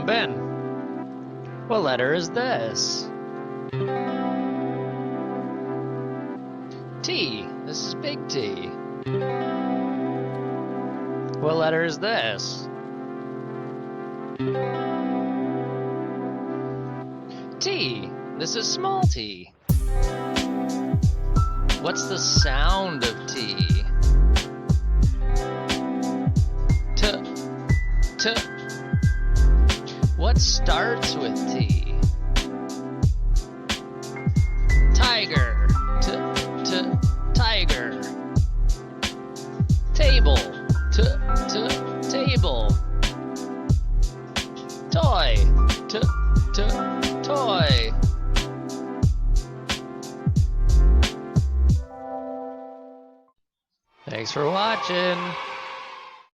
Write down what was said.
jump in. What letter is this? T. This is big T. What letter is this? T. This is small t. What's the sound of T? T. T. What starts with T? Tiger. T. T. Tiger. Table. T. T. Table. Toy. T. T. Toy. Thanks for watching.